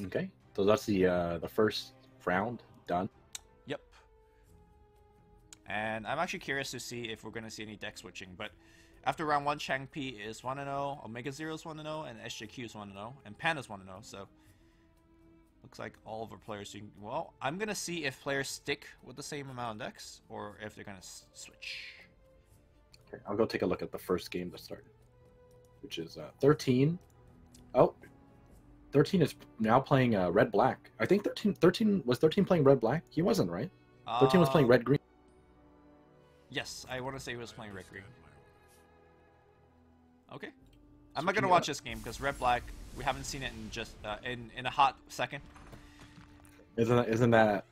Okay, so that's the first round done. Yep. And I'm actually curious to see if we're going to see any deck switching, but after round 1, Chang P is 1-0, Omega Zero is 1-0, and SJQ is 1-0, and Panda's 1-0, so looks like all of our players doing well. I'm going to see if players stick with the same amount of decks, or if they're going to switch. Okay, I'll go take a look at the first game that started, which is 13. Oh, 13 is now playing red-black. I think 13 was 13 playing red-black? He wasn't, right? 13 was playing red-green. Yes, I want to say he was playing red-green. Okay. I'm not going to watch this game, because red-black, we haven't seen it in just in a hot second. Isn't that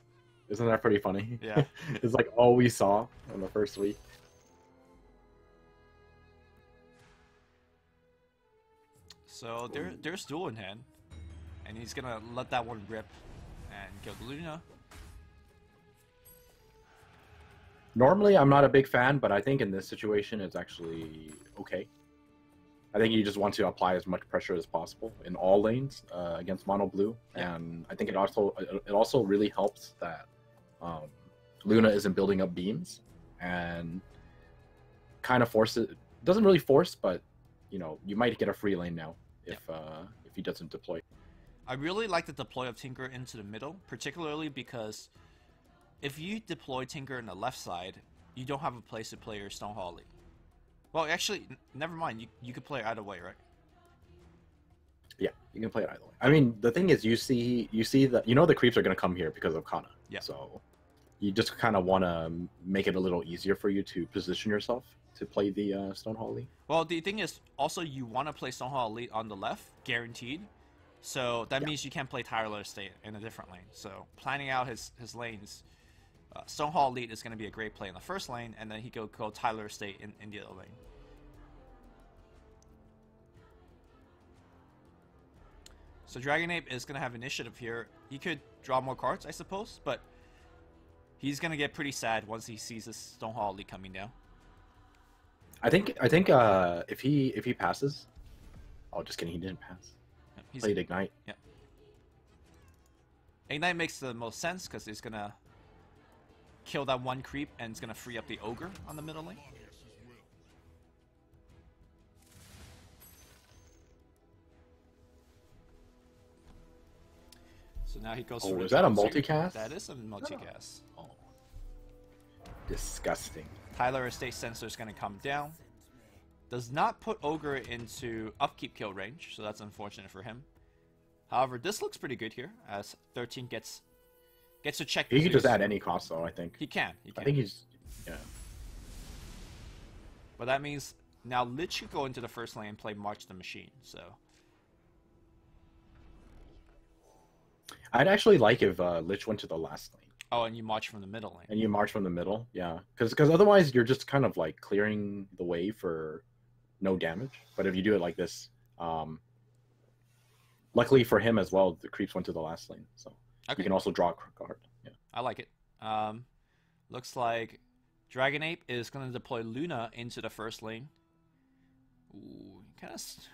pretty funny? Yeah. It's like all we saw in the first week. So there's duel in hand, and he's gonna let that one rip and kill the Luna. Normally, I'm not a big fan, but I think in this situation, it's actually okay. I think you just want to apply as much pressure as possible in all lanes against mono blue, and I think it also really helps that Luna isn't building up beams and kind of doesn't really force, but you know, you might get a free lane now if he doesn't deploy. I really like the deploy of Tinker into the middle, particularly because if you deploy Tinker in the left side, you don't have a place to play your Stonehall Elite. Well, actually, never mind. You could play either way, right? Yeah, you can play it either way. I mean, the thing is, you see that the creeps are going to come here because of Kana. Yeah. So you just kind of want to make it a little easier for you to position yourself to play the Stonehall Elite. Well, the thing is, also you want to play Stonehall Elite on the left, guaranteed. So that means you can't play Tyler Estate in a different lane. So planning out his lanes, Stonehall Elite is going to be a great play in the first lane, and then he go Tyler Estate in the other lane. So Dragon Ape is going to have initiative here. He could draw more cards, I suppose, but he's going to get pretty sad once he sees this Stonehall Elite coming down. I think if he passes, oh, just kidding, he didn't pass. He played Ignite. Yeah. Ignite makes the most sense because it's gonna kill that one creep and it's gonna free up the ogre on the middle lane. So now he goes. Oh, is that a multicast? That is a multicast. Oh. Disgusting. Tyler Estate Sensor is going to come down. Does not put Ogre into upkeep kill range, so that's unfortunate for him. However, this looks pretty good here, as 13 gets to check. He can just add any cost, though, I think. He can. I think he's... yeah. But that means now Lich could go into the first lane and play March the Machine, so... I'd actually like if Lich went to the last lane. Oh, and you march from the middle lane. And you march from the middle, yeah. Because otherwise you're just kind of like clearing the way for no damage. But if you do it like this, luckily for him as well, the creeps went to the last lane. So you can also draw a card. Yeah. I like it. Looks like Dragon Ape is going to deploy Luna into the first lane. Ooh,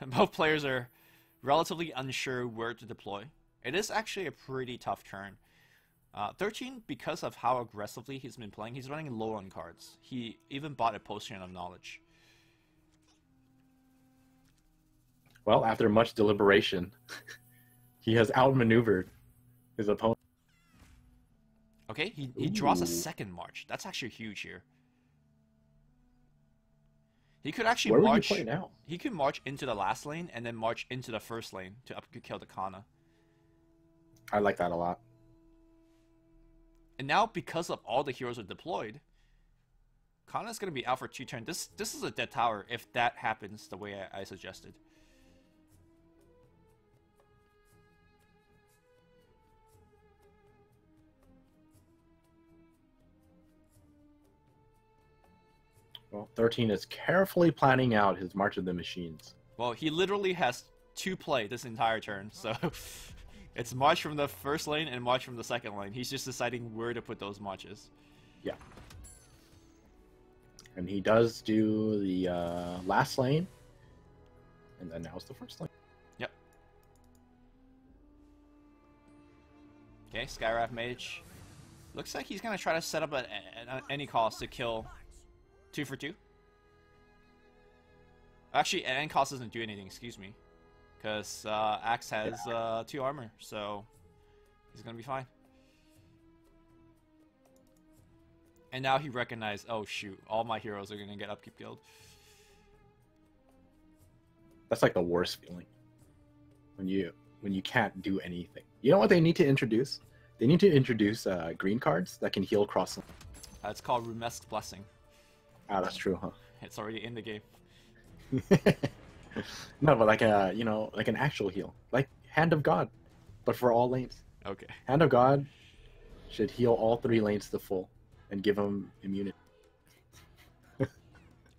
both players are relatively unsure where to deploy. It is actually a pretty tough turn. 13, because of how aggressively he's been playing, he's running low on cards. He even bought a Potion of Knowledge. Well, after much deliberation, he has outmaneuvered his opponent. Okay, he draws a second march. That's actually huge here. He could actually march. Where would you play now? He could march into the last lane and then march into the first lane to kill the Kana. I like that a lot. And now, because of all the heroes are deployed, Kana's going to be out for 2 turns. This is a dead tower if that happens the way I suggested. Well, 13 is carefully planning out his March of the Machines. Well, he literally has 2 play this entire turn, so... It's march from the first lane and march from the second lane. He's just deciding where to put those marches. Yeah. And he does do the last lane. And then now it's the first lane. Yep. Okay, Skywrath Mage. Looks like he's gonna try to set up at any cost to kill 2 for 2. Actually, at any cost doesn't do anything, excuse me. Because Axe has 2 armor, so he's gonna be fine. And now he recognized, oh shoot, all my heroes are gonna get upkeep killed. That's like the worst feeling. When you can't do anything. You know what they need to introduce? They need to introduce green cards that can heal cross. It's called Rumesk's Blessing. Ah, that's true, huh? It's already in the game. No, but like a like an actual heal, like Hand of God, but for all lanes. Okay. Hand of God should heal all 3 lanes to full and give them immunity.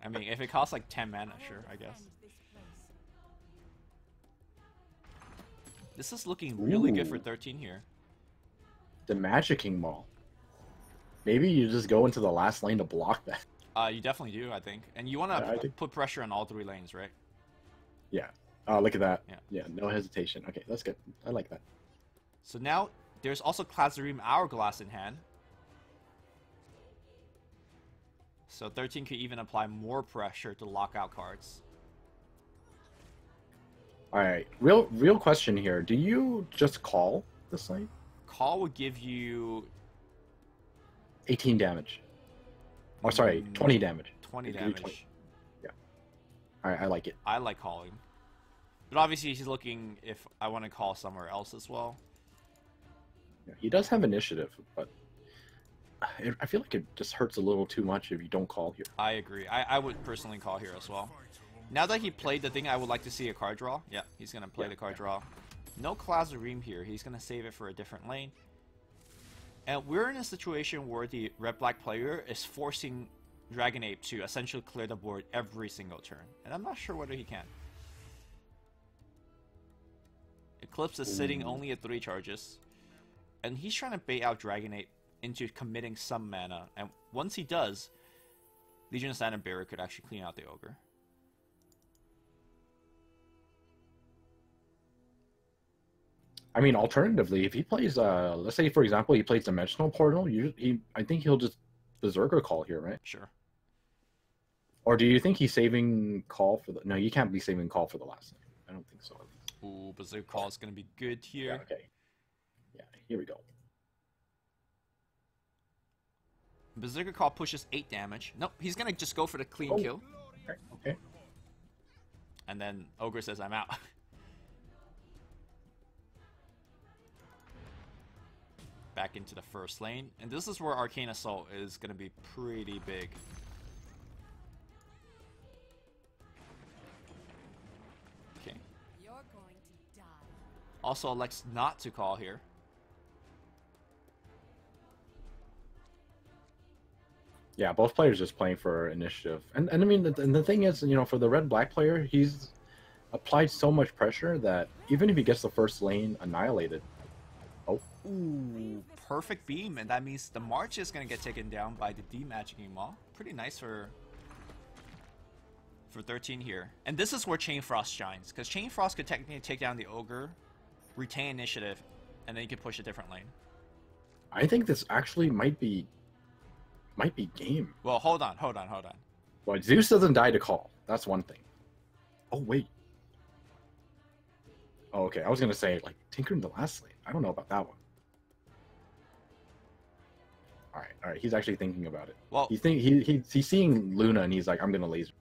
I mean, if it costs like 10 mana, sure, I guess. This is looking really good for 13 here. The Magicking Maul. Maybe you just go into the last lane to block that. You definitely do, I think. And you want to put pressure on all 3 lanes, right? Yeah. Oh, look at that. Yeah. Yeah, no hesitation. Okay, that's good. I like that. So now, there's also Klazarim Hourglass in hand. So 13 could even apply more pressure to lock out cards. Alright, real question here. Do you just call this lane? Call would give you 18 damage. Oh, sorry, 20 damage. 20 It'd give you damage. Yeah. Alright, I like it. I like calling. But obviously he's looking if I want to call somewhere else as well. Yeah, he does have initiative, but I feel like it just hurts a little too much if you don't call here. I agree. I would personally call here as well. Now that he played the thing, I would like to see a card draw. Yeah, he's going to play the card draw. No Klazarim here. He's going to save it for a different lane. And we're in a situation where the red-black player is forcing Dragon Ape to essentially clear the board every single turn. And I'm not sure whether he can. Eclipse is sitting only at 3 charges. And he's trying to bait out Dragon Ape into committing some mana. And once he does, Legion of Sand and Bearer could actually clean out the Ogre. I mean, alternatively, if he plays, let's say, for example, he plays Dimensional Portal, I think he'll just Berserker Call here, right? Sure. Or do you think he's saving Call for the... No, you can't be saving Call for the last lane. I don't think so. Ooh, Berserker Call is going to be good here. Yeah, okay. Yeah, here we go. Berserker Call pushes 8 damage. Nope, he's going to just go for the clean kill. Okay. And then Ogre says, I'm out. Back into the first lane. And this is where Arcane Assault is going to be pretty big. Okay. You're going to die. Also elects not to call here. Yeah, both players just playing for initiative. And I mean, the thing is, for the red-black player, he's applied so much pressure that even if he gets the first lane annihilated... Oh. Ooh, perfect beam, and that means the March is going to get taken down by the Demagicking Maul. Pretty nice for 13 here. And this is where Chain Frost shines, because Chain Frost could technically take down the Ogre, retain initiative, and then you can push a different lane. I think this actually might be game. Well, hold on. Well, Zeus doesn't die to call. That's one thing. Oh, wait. Oh, okay. I was going to say, like, Tinker in the last lane. I don't know about that one. All right. He's actually thinking about it. Well, he's seeing Luna, and he's like, I'm going to laser.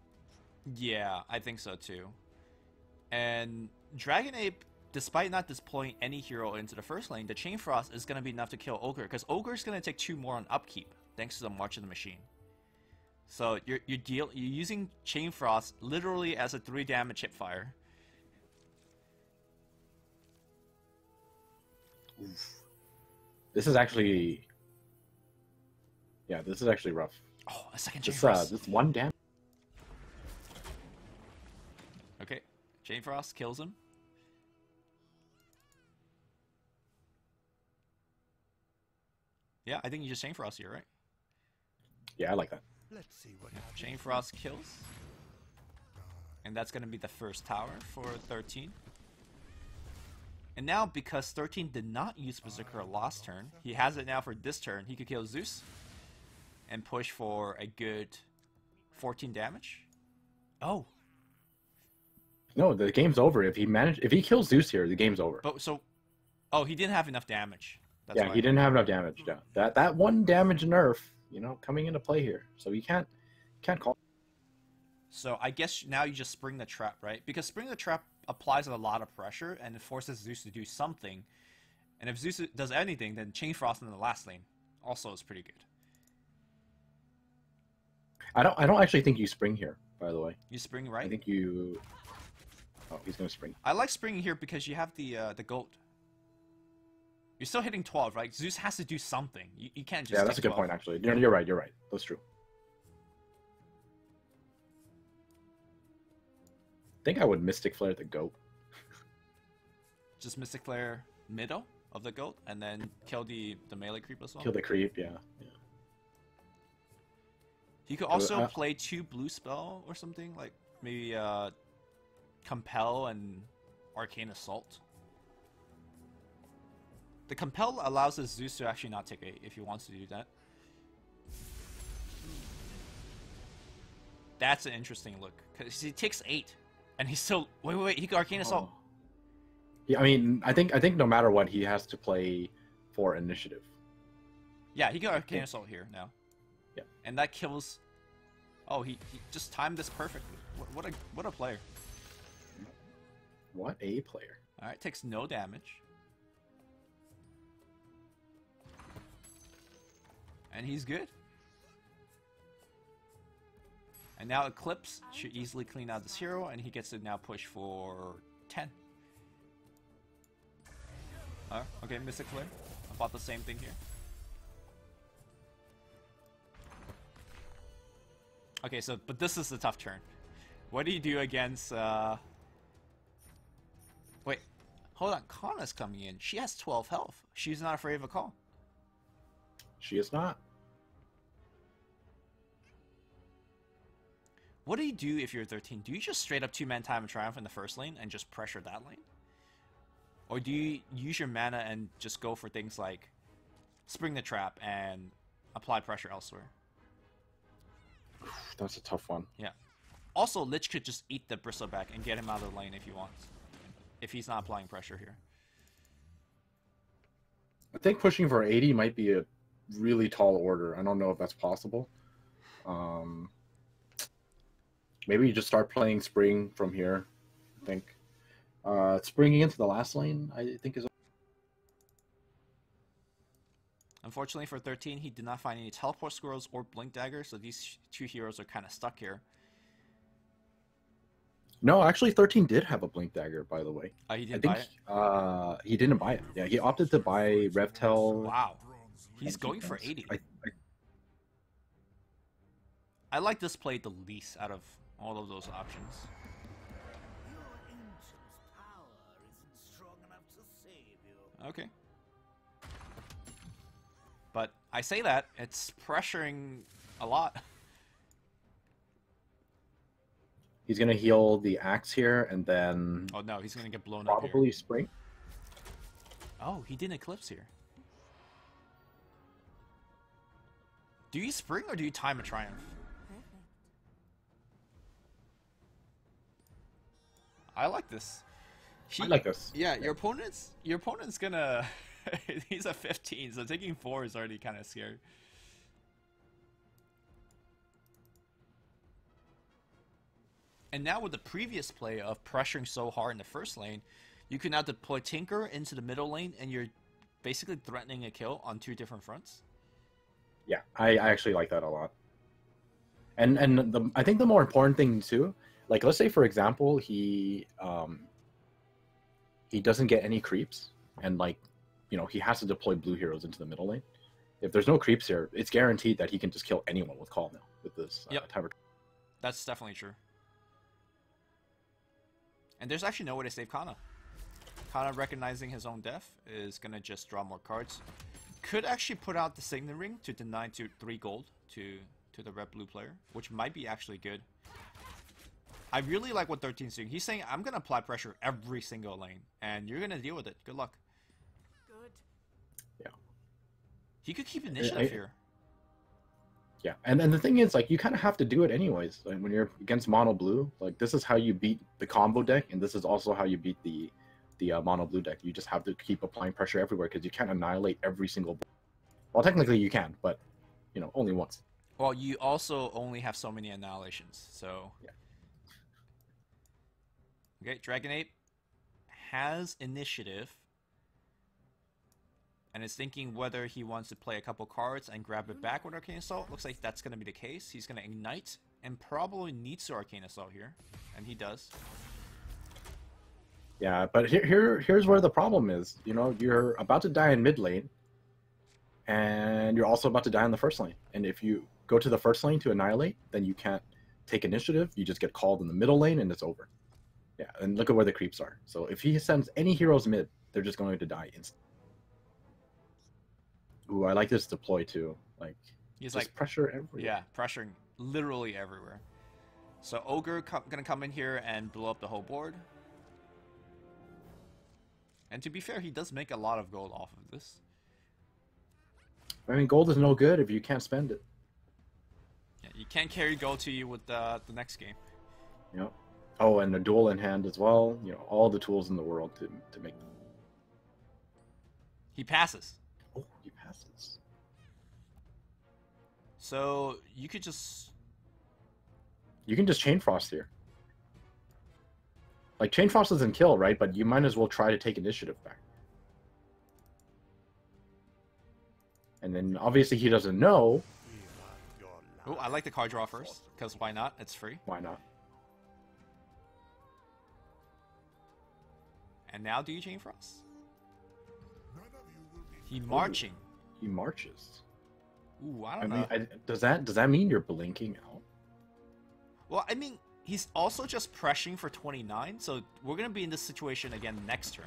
Yeah, I think so, too. And Dragon Ape, despite not deploying any hero into the first lane, the Chain Frost is going to be enough to kill Ogre, because Ogre is going to take 2 more on upkeep, thanks to the March of the Machine. So you're using Chain Frost literally as a 3 damage hipfire. Oof. This is actually... Yeah, this is actually rough. Oh, a second Chain Frost. This one damage. Okay, Chain Frost kills him. Yeah, I think you just Chain Frost here, right? Yeah, I like that. Let's see what Chain Frost kills. And that's going to be the first tower for 13. And now, because 13 did not use Berserker last turn, he has it now for this turn. He could kill Zeus and push for a good 14 damage. Oh. No, the game's over. If he kills Zeus here, the game's over. But so, oh, he didn't have enough damage. That's yeah, why. he didn't have enough damage. Yeah, that one damage nerf, you know, coming into play here. So you can't call. So I guess now you just spring the trap, right? Because spring the trap applies a lot of pressure and it forces Zeus to do something. And if Zeus does anything, then Chain Frost in the last lane also is pretty good. I don't actually think you spring here, by the way. You spring, right? I think you. Oh, he's gonna spring. I like springing here because you have the gold. You're still hitting 12, right? Zeus has to do something. You can't just. Yeah, that's a good 12. point actually. You're right. You're right. That's true. I think I would Mystic Flare the goat. Just Mystic Flare middle of the goat and then kill the melee creep as well. Kill the creep, yeah. He could also play 2 blue spell or something, like maybe Compel and Arcane Assault. The Compel allows the Zeus to actually not take 8 if he wants to do that. That's an interesting look, because he takes 8, and he's still... Wait, he got Arcane Assault. Yeah, I mean, I think no matter what, he has to play for initiative. Yeah, he got Arcane Assault here now. Yeah. And that kills... Oh, he just timed this perfectly. What a player. What a player. Alright, takes no damage. And he's good. And now Eclipse should easily clean out this hero, and he gets to now push for 10. Okay, Mystic Flare. I thought the same thing here. Okay, so, but this is the tough turn. What do you do against, Wait, hold on, Kana's coming in. She has 12 health. She's not afraid of a call. She is not. What do you do if you're 13? Do you just straight up 2-man Time of Triumph in the first lane and just pressure that lane? Or do you use your mana and just go for things like Spring the Trap and apply pressure elsewhere? That's a tough one. Yeah. Also, Lich could just eat the Bristleback and get him out of the lane if he wants. If he's not applying pressure here. I think pushing for 80 might be a really tall order. I don't know if that's possible. Maybe you just start playing Spring from here, I think. Springing into the last lane, I think is... Unfortunately for 13, he did not find any Teleport Squirrels or Blink Dagger, so these 2 heroes are kind of stuck here. No, actually 13 did have a Blink Dagger, by the way. He didn't buy it? He didn't buy it. Yeah, he opted to buy Revtel. Wow. He's going for 80. I like this play the least out of all of those options. Okay. But I say that, it's pressuring a lot. He's going to heal the Axe here, and then... Oh no, he's going to get blown up here. Probably Spring. Oh, he didn't Eclipse here. Do you Spring or do you Time a Triumph? I like this. I like this. Yeah, your opponent's gonna... He's a 15, so taking 4 is already kind of scary. And now with the previous play of pressuring so hard in the first lane, you can now deploy Tinker into the middle lane, and you're basically threatening a kill on 2 different fronts. Yeah, I actually like that a lot. And I think the more important thing too, like let's say for example he doesn't get any creeps, and like, you know, he has to deploy blue heroes into the middle lane. If there's no creeps here, it's guaranteed that he can just kill anyone with call now with this timer. That's definitely true. And there's actually no way to save Kana. Kana, recognizing his own death, is gonna just draw more cards. Could actually put out the Signet Ring to deny 3 gold to the red-blue player, which might be actually good. I really like what 13's doing. He's saying, I'm going to apply pressure every single lane, and you're going to deal with it. Good luck. Good. Yeah. He could keep initiative here. Yeah, and the thing is, like, you kind of have to do it anyways. Like, when you're against mono blue, like, this is how you beat the combo deck, and this is also how you beat the mono blue deck. You just have to keep applying pressure everywhere because you can't annihilate every single. Well, technically you can, but you know, only once. Well, you also only have so many annihilations, so. Yeah. Okay, Dragon Ape has initiative. And is thinking whether he wants to play a couple cards and grab it back with Arcane Assault. Looks like that's going to be the case. He's going to Ignite and probably needs to Arcane Assault here. And he does. Yeah, but here's where the problem is. You know, you're about to die in mid lane, and you're also about to die in the first lane. And if you go to the first lane to annihilate, then you can't take initiative. You just get called in the middle lane, and it's over. Yeah, and look at where the creeps are. So if he sends any heroes mid, they're just going to die instantly. Ooh, I like this deploy too. Like, He's just like pressure everywhere. Yeah, pressuring literally everywhere. So Ogre gonna come in here and blow up the whole board. And to be fair, he does make a lot of gold off of this. I mean, gold is no good if you can't spend it. Yeah, you can't carry gold to you with the next game. You know. Oh, and a duel in hand as well. You know, all the tools in the world to make them. He passes. Oh, he passes. So you could just... You can just Chain Frost here. Like, Chain Frost doesn't kill, right? But you might as well try to take initiative back. And then, obviously, he doesn't know. Oh, I like the card draw first, because why not? It's free. Why not? And now do you Chain Frost? He marching. He marches. Ooh, I don't know. Does that mean you're blinking out? Well, I mean, he's also just pressing for 29, so we're going to be in this situation again next turn.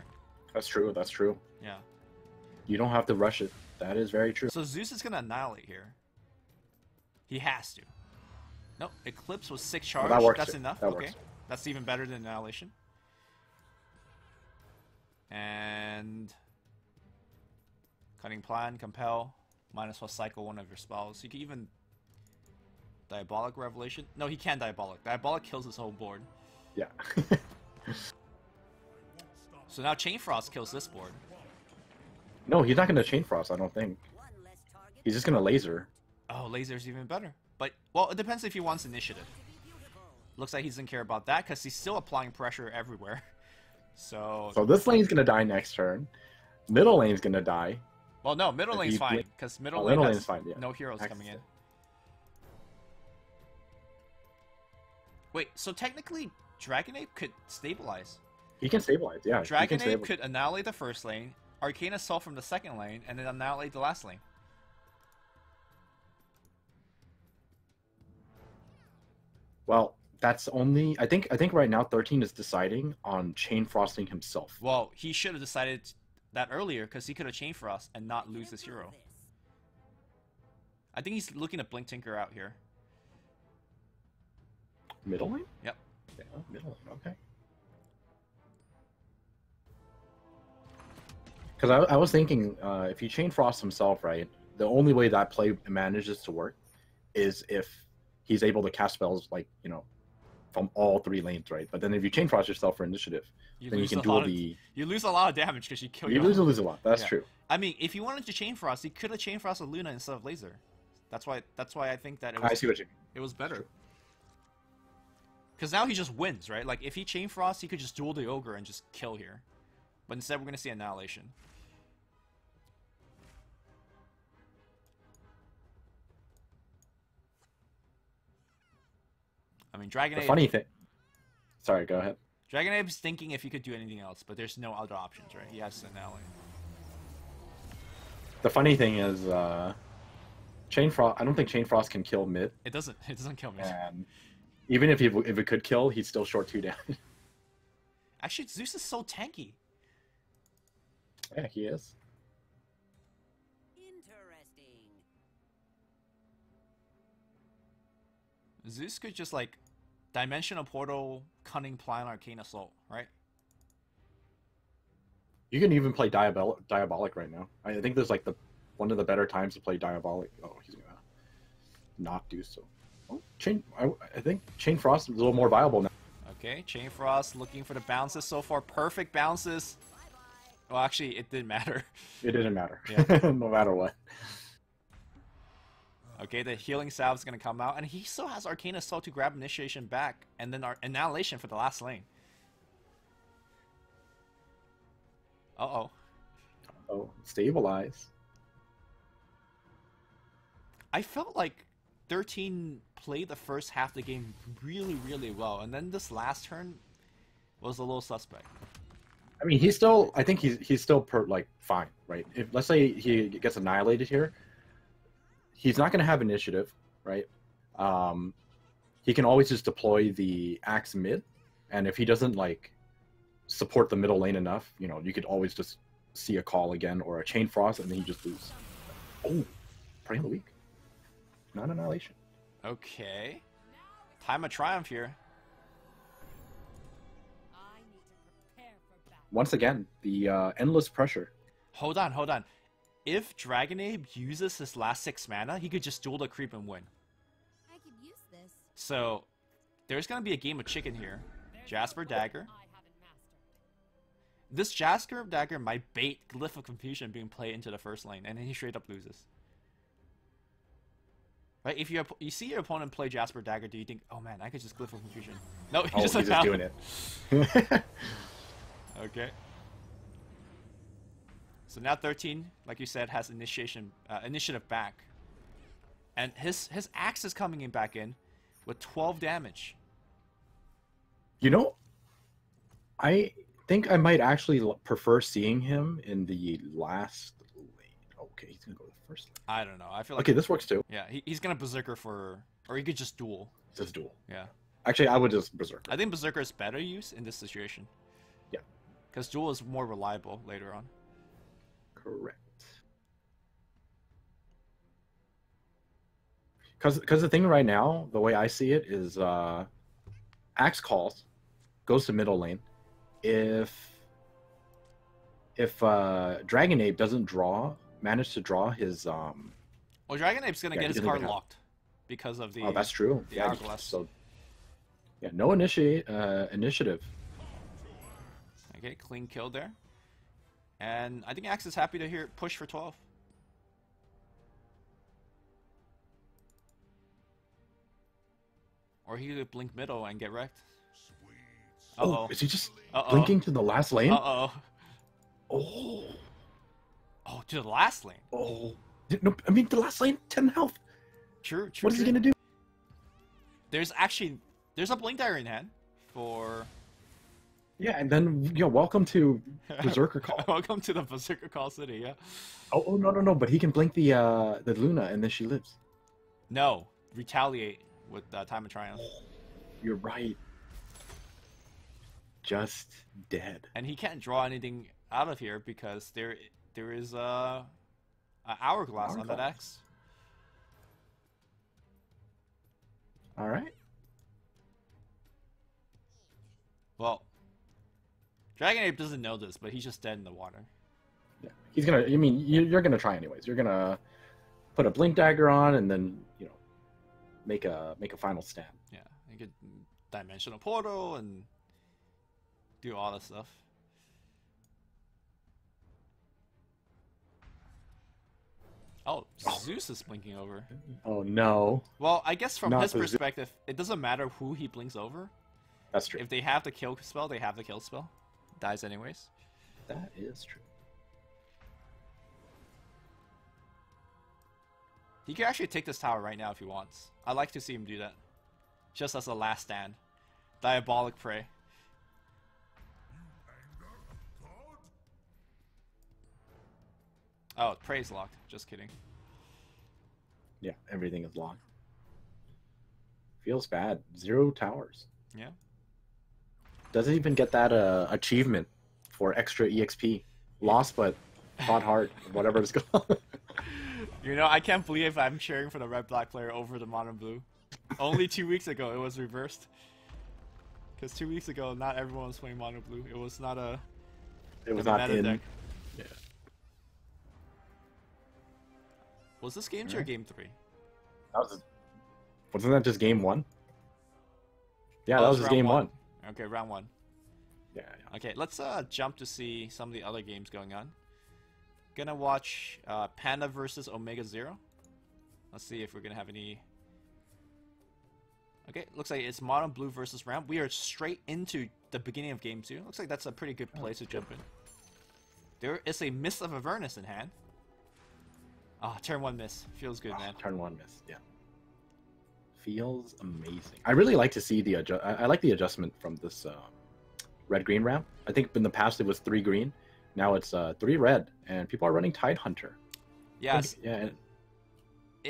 That's true. That's true. Yeah. You don't have to rush it. That is very true. So Zeus is going to annihilate here. He has to. Nope, Eclipse was 6 charge. that works That's too. enough. That Okay. works. That's even better than Annihilation. And... Cutting Plan, Compel. Might as well cycle one of your spells. You can even... Diabolic Revelation? No, he can't Diabolic. Diabolic kills his whole board. Yeah. So now Chain Frost kills this board. No, he's not going to Chain Frost, I don't think. He's just going to Laser. Oh, Laser's even better. But, well, it depends if he wants initiative. Looks like he doesn't care about that, because he's still applying pressure everywhere. So this lane's going to die next turn. Middle lane's going to die. Well, no, middle If lane's he fine, blink- because middle Oh, lane middle has lane's fine, yeah. no heroes coming in. Wait, so technically, Dragon Ape could stabilize. He can stabilize, yeah. Dragon he can Ape could annihilate the first lane, Arcane Assault from the second lane, and then annihilate the last lane. Well, that's only... I think right now 13 is deciding on Chain Frosting himself. Well, he should have decided that earlier, because he could have Chain Frost and not lose this hero. I think he's looking to Blink Tinker out here. Middle lane? Yep. Yeah, middle lane, okay. Because I was thinking, if he Chain Frost himself, right, the only way that play manages to work is if he's able to cast spells, like, you know, from all 3 lanes, right? But then if you Chain Frost yourself for initiative, then you can duel the... You lose a lot of damage because you kill You lose a lot, that's true. I mean, if you wanted to Chain Frost, he could have Chain Frost with Luna instead of Laser. That's why I think that it was, I see what you mean. it was better. Because now he just wins, right? Like, if he Chain Frost, he could just duel the Ogre and just kill here. But instead, we're going to see Annihilation. I mean, Dragon Ape... The funny thing... Sorry, go ahead. Dragon Ape's thinking if he could do anything else, but there's no other options, right? He has to annihilate. The funny thing is, Chain Frost... I don't think Chain Frost can kill mid. It doesn't kill me. And even if it could kill, he's still short 2 damage. Actually, Zeus is so tanky. Yeah, he is. Zeus could just, like, Dimensional Portal, Cunning Plan, Arcane Assault, right? You can even play Diabolic right now. I think there's like one of the better times to play Diabolic. Oh, he's gonna not do so. Oh, I think Chain Frost is a little more viable now. Okay, Chain Frost looking for the bounces so far. Perfect bounces. Well, actually, it didn't matter. It didn't matter. Yeah. No matter what. Okay, the healing salve is gonna come out, and he still has Arcane Assault to grab Initiation back, and then our Annihilation for the last lane. Uh-oh. Oh, stabilize. I felt like 13 played the first half of the game really, really well, and then this last turn was a little suspect. I mean, I think he's still fine, right? If let's say he gets annihilated here, he's not going to have initiative, right? He can always just deploy the axe mid, and if he doesn't support the middle lane enough, you could always just see a call again or a Chain Frost, and then you just lose. Oh, Prey of the Week, not annihilation. Okay, time of triumph here. I need to prepare for battle. Once again, the endless pressure. Hold on. If Dragonabe uses his last 6 mana, he could just duel the creep and win. I could use this. So, there's gonna be a game of chicken here. Jasper Dagger. I haven't mastered. This Jasper Dagger might bait Glyph of Confusion being played into the first lane, and then he straight up loses. Right? If you see your opponent play Jasper Dagger, do you think, oh man, I could just Glyph of Confusion? No, He's just doing it. Okay. So now 13, like you said, has initiative back. And his axe is coming in back in with 12 damage. I think I might actually prefer seeing him in the last lane. Okay, he's gonna go to the first lane. I don't know. I feel like Okay, this works too. yeah, he's gonna Berserker or he could just duel. Just duel. Yeah. Actually, I would just Berserker. I think Berserker is better use in this situation. Yeah. Because duel is more reliable later on. Correct. Because the thing right now, the way I see it is, Axe calls, goes to middle lane. If Dragonabe doesn't manage to draw his Well, Dragonabe's gonna get his card locked because of the. Oh, that's true. The Hourglass. So yeah, no initiative. Okay, clean kill there. And I think Axe is happy to push for 12. Or he could blink middle and get wrecked. Uh-oh. Oh, is he just blinking to the last lane? Uh-oh. Oh. Oh, to the last lane. Oh. No, I mean, the last lane, 10 health. True. What is he going to do? There's a blink dagger in hand for... Yeah, and then, welcome to Berserker Call. Welcome to the Berserker Call City, yeah. Oh, no, but he can blink the Luna, and then she lives. No, retaliate with Time of Triumph. You're right. Just dead. And he can't draw anything out of here because there is a hourglass on that X. All right. Well, Dragonabe doesn't know this, but he's just dead in the water. Yeah, he's gonna. I mean, you're gonna try anyways. You're gonna put a blink dagger on, and then make a final stand. Yeah, you could dimensional portal and do all that stuff. Oh, Zeus is blinking over. Oh no. Well, I guess from Not his the perspective, it doesn't matter who he blinks over. That's true. If they have the kill spell, they have the kill spell. Dies anyways. That is true. He could actually take this tower right now if he wants. I'd like to see him do that. Just as a last stand. Diabolic Prey. Oh, Prey's locked. Just kidding. Yeah, everything is locked. Feels bad. 0 towers. Yeah. Doesn't even get that achievement for extra EXP. Lost but fought hard. Whatever it's called. I can't believe I'm cheering for the red-black player over the mono blue. Only 2 weeks ago, it was reversed. Because 2 weeks ago, not everyone was playing mono blue. It was not a. It was the not meta in. deck. Yeah. Was this game 2 or Alright. game 3? Wasn't that just game 1? Yeah, Oh, that it's was just round game one. 1. Okay, round 1. Yeah. Okay, let's jump to see some of the other games going on. Gonna watch Panda versus Omega Zero. Let's see if we're gonna have any. Okay, looks like it's Mono Blue versus Ramp. We are straight into the beginning of game 2. Looks like that's a pretty good place to jump in. There is a Mist of Avernus in hand. Ah, turn 1 miss. Feels good, man. Turn 1 miss. Yeah. Feels amazing. I really like to see the I like the adjustment from this red-green ramp. I think in the past it was 3 green. Now it's 3 red, and people are running Tidehunter. Yes. Yeah.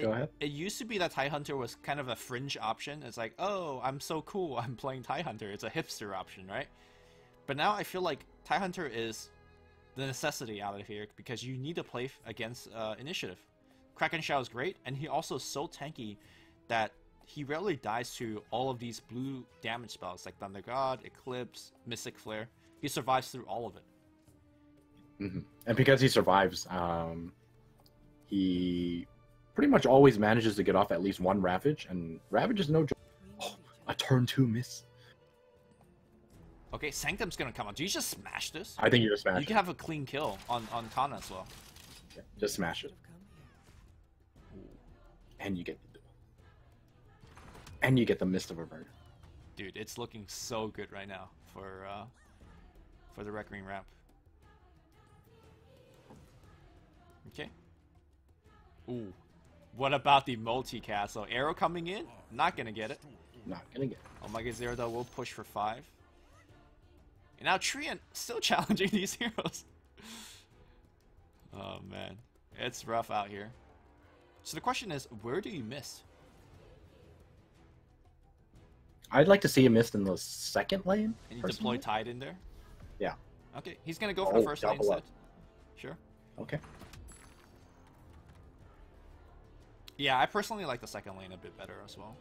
Go ahead. It used to be that Tidehunter was kind of a fringe option. It's like, oh, I'm so cool, I'm playing Tidehunter. It's a hipster option, right? But now I feel like Tidehunter is the necessity out of here because you need to play against Initiative. Kraken Shao is great, and he also is so tanky that he rarely dies to all of these blue damage spells like Thunder God, Eclipse, Mystic Flare. He survives through all of it. Mm-hmm. And because he survives, he pretty much always manages to get off at least 1 Ravage, and Ravage is no joke. Oh, a turn 2 miss. Okay, Sanctum's gonna come out. Do you just smash this? I think you just smash You it. can have a clean kill on Kana as well. Yeah, just smash it. And you get the the Mist of Avernus. Dude, it's looking so good right now for the Red Green ramp. Okay. Ooh. What about the multicast? So arrow coming in? Not gonna get it. Not gonna get it. Omega Zero though will push for 5. And now Treant still challenging these heroes. Oh man. It's rough out here. So the question is, where do you miss? I'd like to see a mist in the second lane. And you personally. deploy Tide in there? Yeah. Okay, he's gonna go for the first lane double instead. up. Sure. Okay. Yeah, I personally like the second lane a bit better as well.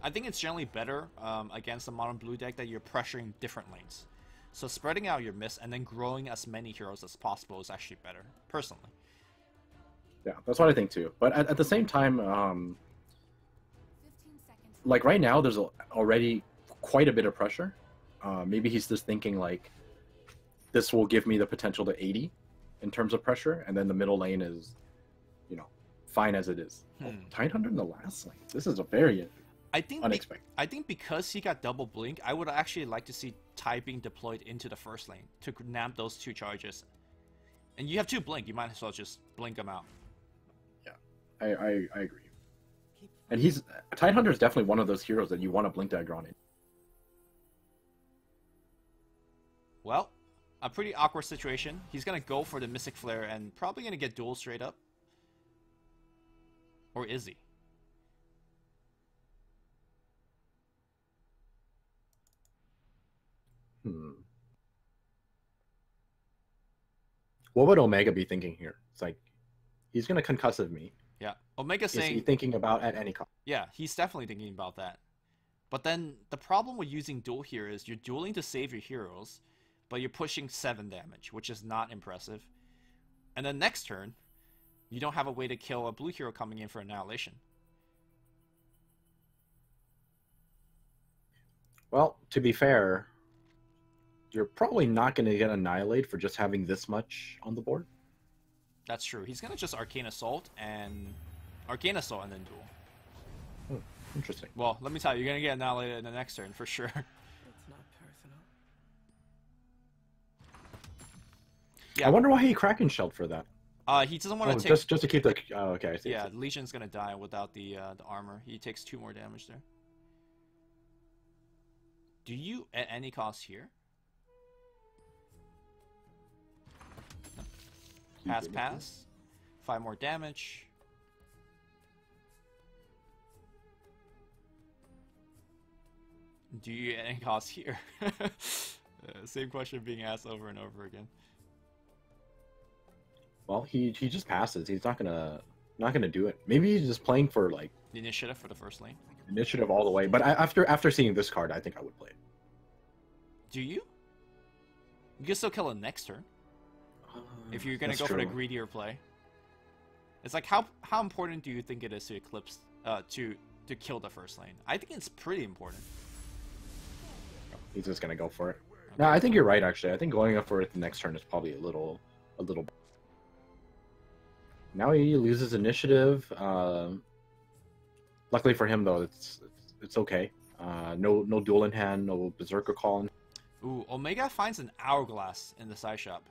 I think it's generally better against the mono blue deck that you're pressuring different lanes. So spreading out your miss and then growing as many heroes as possible is actually better, personally. Yeah, that's what I think too. But at the same time, 15 seconds. like right now, there's already quite a bit of pressure. Maybe he's just thinking like, this will give me the potential to 80 in terms of pressure, and then the middle lane is, you know, fine as it is. Oh, Tidehunter in the last lane. This is a very unexpected. I think because he got double blink, I would actually like to see Tide being deployed into the first lane to nab those 2 charges. And you have 2 blink, you might as well just blink them out. Yeah, I agree. And Tidehunter is definitely one of those heroes that you want to blink dagger on. Well, a pretty awkward situation. He's gonna go for the Mystic Flare and probably gonna get duel straight up. Or is he? What would Omega be thinking here? It's like, he's going to concussive me. Yeah. Omega's Is saying... he thinking about at any cost? Yeah, he's definitely thinking about that. But then the problem with using duel here is you're dueling to save your heroes, but you're pushing 7 damage, which is not impressive. And then next turn, you don't have a way to kill a blue hero coming in for Annihilation. Well, to be fair, you're probably not going to get Annihilate for just having this much on the board. That's true. He's going to just Arcane Assault and then duel. Interesting. Well, let me tell you, you're going to get Annihilated in the next turn for sure. It's not personal. Yeah. I wonder why he Kraken shelled for that. He doesn't want to take... just to keep the... Oh, okay. I see. Yeah, Legion's going to die without the armor. He takes 2 more damage there. Do you at any cost here? No. Pass. 5 more damage. Do you at any cost here? Same question being asked over and over again. Well, he just passes. He's not gonna do it. Maybe he's just playing for like The initiative for the first lane. initiative all the way. But after seeing this card, I think I would play it. Do you? You can still kill it next turn if you're gonna That's go for the true. greedier play. It's like how important do you think it is to eclipse to kill the first lane? I think it's pretty important. He's just gonna go for it. No, I think you're right. Actually, I think going up for it the next turn is probably a little. Now he loses initiative. Luckily for him, though, it's okay. No duel in hand, no berserker call. Ooh, Omega finds an Hourglass in the side shop.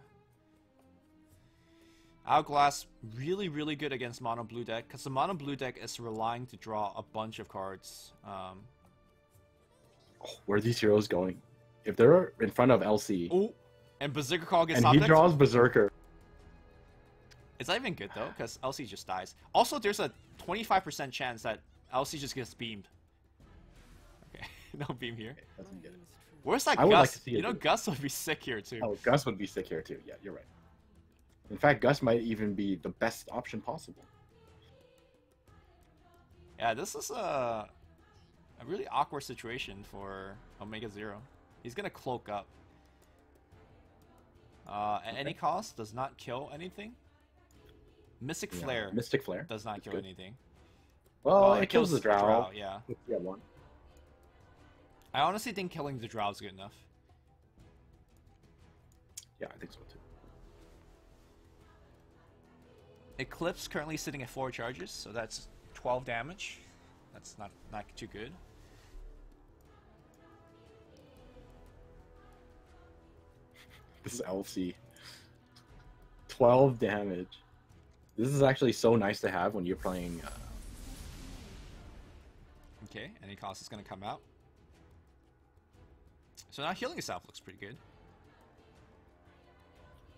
Hourglass really, really good against mono blue deck because the mono blue deck is relying to draw a bunch of cards. Where are these heroes going? If they're in front of LC, Ooh, and Berserker Call gets and he object. draws berserker. It's not even good though because LC just dies. Also, there's a 25% chance that LC just gets beamed. Okay, no beam here. Doesn't get it. Where's that I would Gus? like to see it You know, do it. Gus would be sick here too. Oh, Gus would be sick here too. Yeah, you're right. In fact, Gus might even be the best option possible. Yeah, this is a really awkward situation for Omega Zero. He's gonna cloak up. At any cost, does not kill anything. Mystic Yeah, Flare Mystic Flare does not That's kill good. anything. Well, it kills the drow. Yeah. Yeah, one. I honestly think killing the drow is good enough. Yeah, I think so too. Eclipse currently sitting at 4 charges, so that's 12 damage. That's not too good. This is LC. 12 damage. This is actually so nice to have when you're playing. Okay, any cost is gonna come out. So now healing yourself looks pretty good.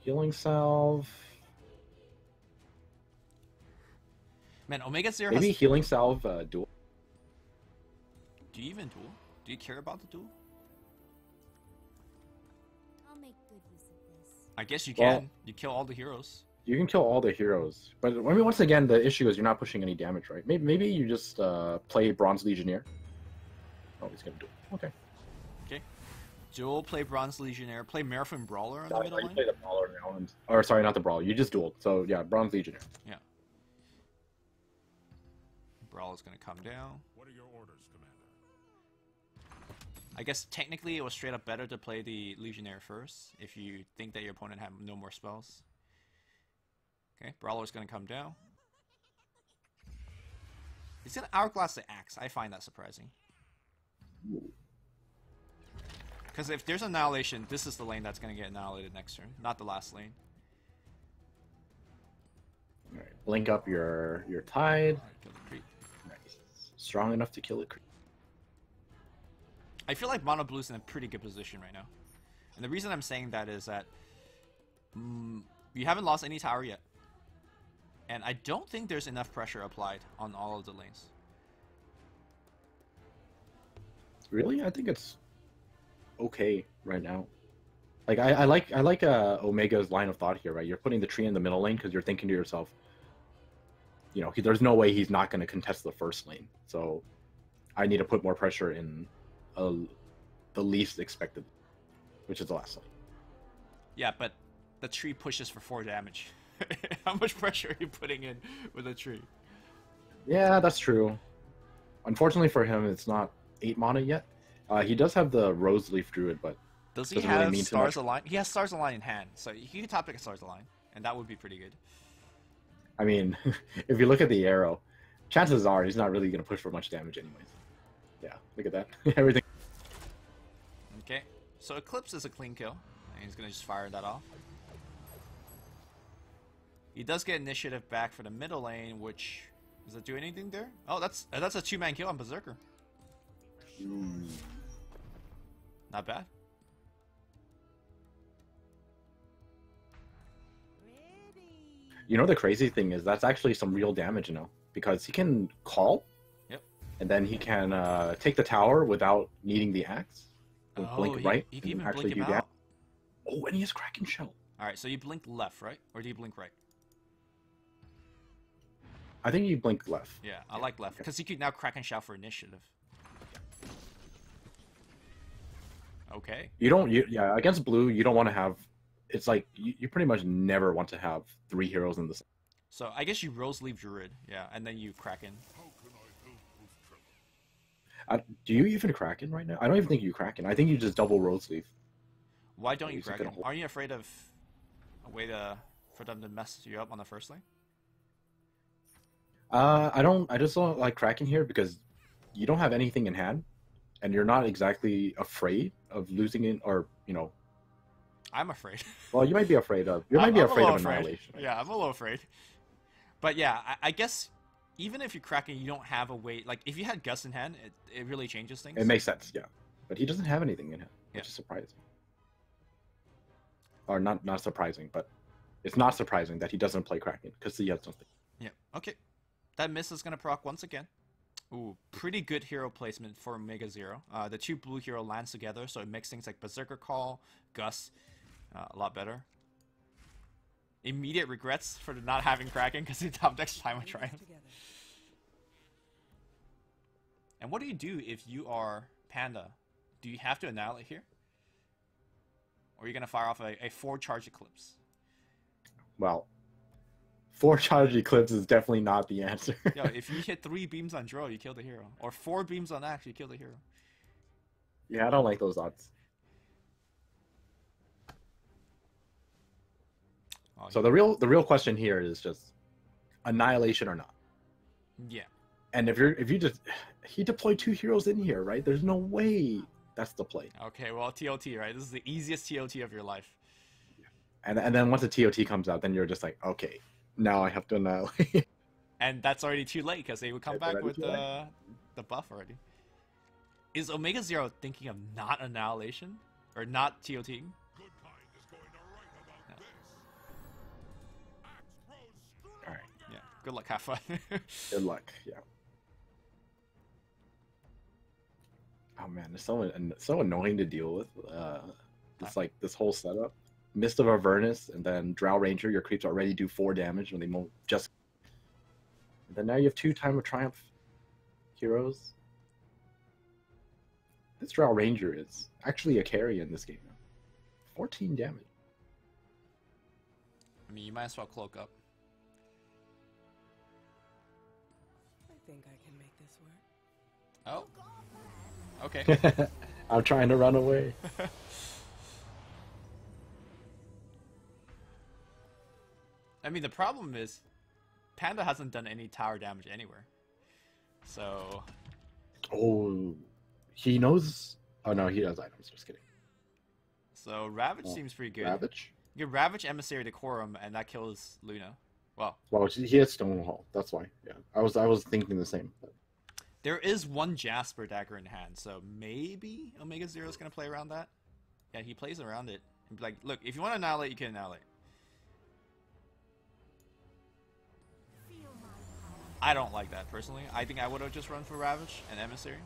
Healing salve. Man, Omega Zero Maybe has... healing salve duel. Do you even duel? Do you care about the duel? I'll make good use of this. I guess you Well- can. You kill all the heroes. You can kill all the heroes, but I mean, once again, the issue is you're not pushing any damage, right? Maybe you just play Bronze Legionnaire. Oh, he's gonna do it. Okay. Duel, play Bronze Legionnaire, play Marathon Brawler on the You middle lane. play the brawler now, or sorry, not the brawler. You just dueled. So yeah, Bronze Legionnaire. Brawler's gonna come down. What are your orders, Commander? I guess technically it was straight up better to play the Legionnaire first if you think that your opponent had no more spells. Okay, Brawler's gonna come down. He's gonna Hourglass the Axe. I find that surprising. Because if there's Annihilation, this is the lane that's gonna get annihilated next turn, not the last lane. All right, blink up your tide. Kill the creep. Nice. Strong enough to kill the creep. I feel like Mono Blue's in a pretty good position right now. And the reason I'm saying that is that you haven't lost any tower yet. And I don't think there's enough pressure applied on all of the lanes. Really, I think it's okay right now. Like I like Omega's line of thought here, right? You're putting the tree in the middle lane because you're thinking to yourself, you know, there's no way he's not going to contest the first lane. So I need to put more pressure in the least expected, which is the last lane. Yeah, but the tree pushes for 4 damage. How much pressure are you putting in with a tree? Yeah, that's true. Unfortunately for him, it's not 8 mana yet. He does have the Rose Leaf Druid, but Does he doesn't really have mean too Stars much. Align? He has Stars Align in hand, so he could top deck a Stars Align, and that would be pretty good. I mean, if you look at the arrow, chances are he's not really going to push for much damage anyways. Yeah, look at that. Everything. Okay, so Eclipse is a clean kill, and he's gonna just fire that off. He does get initiative back for the middle lane, which does it do anything there? Oh, that's a 2-man kill on Berserker. Not bad. You know the crazy thing is that's actually some real damage, you know, because he can call. Yep. And then he can take the tower without needing the axe. So blink right. You and can even actually blink him do out. Oh, and he has Kraken Shell. All right, so you blink left, right? Or do you blink right? I think you blink left. Yeah, I like left, because you could now Kraken Shell for initiative. Okay. Yeah, against blue, you don't want to have. It's like you pretty much never want to have 3 heroes in the. So I guess you Rose Leaf Druid, yeah, and then you Kraken. Do you even Kraken right now? I don't even think you Kraken. I think you just double Rose Leaf. Why don't you He's Kraken? gonna hold- Aren't you afraid of a way for them to mess you up on the first lane? I don't. I just don't like Kraken here because you don't have anything in hand, and you're not exactly afraid of losing it, or I'm afraid. Well, you might be afraid of. You might be I'm afraid a of little afraid. annihilation. Yeah, I'm a little afraid. But yeah, I guess even if you're Kraken, you don't have a way. Like if you had Gus in hand, it really changes things. It makes sense, yeah. But he doesn't have anything in hand, which Yeah. is surprising. Or not surprising, but it's not surprising that he doesn't play Kraken because he has something. Yeah. Okay. That miss is gonna proc once again. Ooh, pretty good hero placement for Omega Zero. The two blue hero lands together, so it makes things like Berserker Call, Gus, a lot better. Immediate regrets for not having Kraken because he top decks Time of Triumph. And what do you do if you are Panda? Do you have to annihilate here? Or are you going to fire off a 4-charge Eclipse? Well, 4-charge Eclipse is definitely not the answer. Yo, if you hit 3 beams on draw, you kill the hero. Or 4 beams on axe, you kill the hero. Yeah, I don't like those odds. Oh, So the real question here is just annihilation or not. yeah. And if you just he deployed 2 heroes in here, right? There's no way that's the play. Okay, well, TOT, right? This is the easiest TOT of your life. And then once the TOT comes out, then you're just like, okay, now I have to annihilate. And that's already too late because they would come It's back already with too late. the buff already. Is Omega Zero thinking of not annihilation? Or not TOTing? All right, Yeah, good luck, have fun. good luck. Yeah. Oh man, it's so annoying to deal with. It's like this whole setup. Mist of Avernus, and then Drow Ranger. Your creeps already do 4 damage when they just. And then now you have 2 Time of Triumph heroes. This Drow Ranger is actually a carry in this game. 14 damage. I mean, you might as well cloak up. I think I can make this work. Oh. Okay. I'm trying to run away. I mean, the problem is, Panda hasn't done any tower damage anywhere. So, Oh, he knows. Oh no, he does items. Just kidding. so Ravage Oh, seems pretty good. Ravage. You can Ravage Emissary Decorum, and that kills Luna. Well, Well, he has Stonewall. That's why. Yeah, I was thinking the same. But... there is one Jasper dagger in hand, so maybe Omega Zero is gonna play around that. Yeah, he plays around it. And be like, look, if you want to annihilate, you can annihilate. I don't like that personally. I think I would have just run for Ravage and Emissary.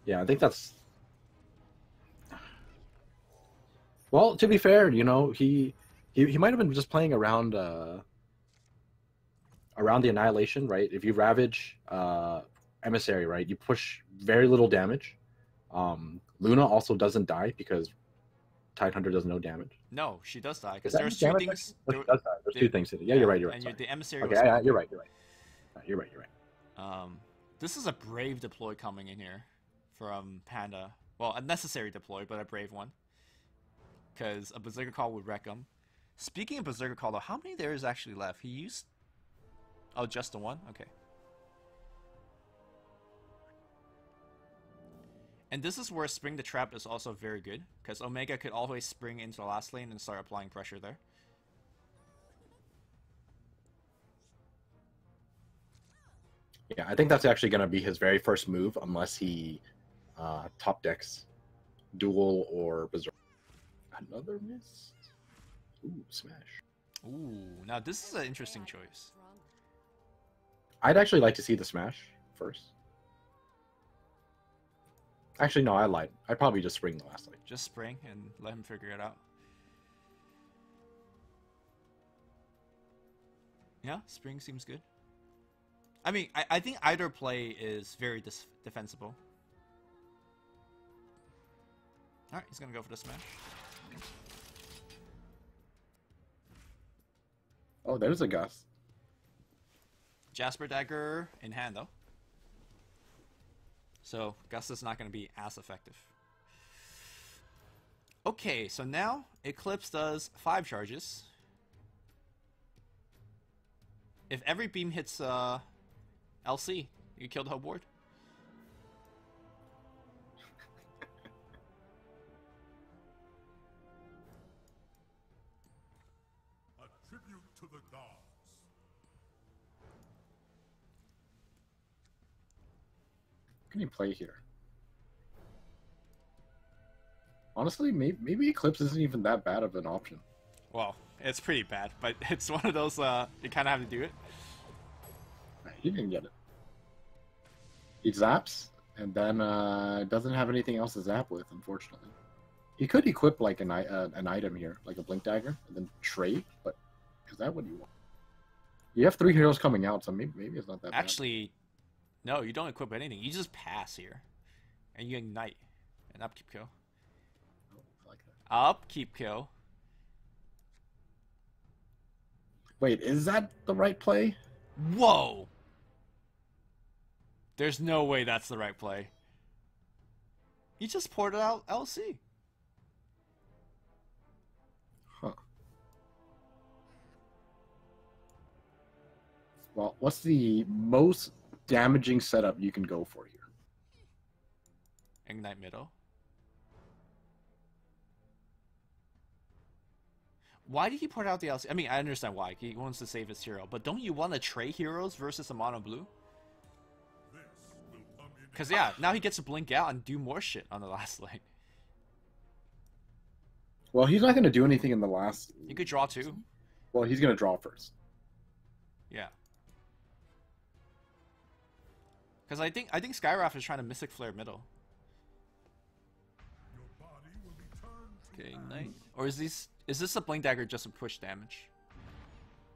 Yeah, I think that's. Well, to be fair, he might have been just playing around around the annihilation, right? If you Ravage Emissary, right, you push very little damage. Luna also doesn't die because Tidehunter does no damage. No, she does die because Is that there's 2 damage things. actually? Oh, she does die. There's 2 things to do. Yeah, you're right. You're right. And Sorry. the Emissary. Okay, was yeah, you're right. You're right. You're right. This is a brave deploy coming in here from Panda. Well, a necessary deploy, but a brave one. Because a Berserker Call would wreck him. Speaking of Berserker Call, though, how many there is actually left? He used... Oh, just the one? Okay. And this is where Spring the Trap is also very good. Because Omega could always spring into the last lane and start applying pressure there. Yeah, I think that's actually going to be his very first move, unless he top decks Duel or Berserk. Another miss. Ooh, smash. Ooh, now this is an interesting choice. I'd actually like to see the smash first. Actually, no, I lied. I'd probably just spring the last lane. Just spring and let him figure it out. Yeah, spring seems good. I mean, I think either play is very defensible. Alright, he's gonna go for the smash. Oh, there's a Gus. Jasper Dagger in hand, though. So, Gus is not going to be as effective. Okay, so now Eclipse does 5 charges. If every beam hits LC, you kill the whole board. A tribute to the gods. What can you play here? Honestly, maybe Eclipse isn't even that bad of an option. Well, it's pretty bad, but it's one of those, you kind of have to do it. He didn't get it. He zaps, and then doesn't have anything else to zap with, unfortunately. He could equip like an item here, like a Blink Dagger, and then trade, but is that what you want? You have 3 heroes coming out, so maybe it's not that bad. Actually, no, you don't equip anything. You just pass here, and you ignite. An upkeep kill. Oh, I like that. Upkeep kill. Wait, is that the right play? Whoa! There's no way that's the right play. He just ported out LC. Huh. Well, what's the most damaging setup you can go for here? Ignite middle. Why did he port out the LC? I mean, I understand why. He wants to save his hero. But don't you want to trade heroes versus a mono blue? Because, yeah, now he gets to blink out and do more shit on the last lane. Well, he's not going to do anything in the last... He could draw too. Well, he's going to draw first. Yeah. Because I think Skywrath is trying to Mystic Flare middle. Okay, ignite. Or is this a Blink Dagger just to push damage?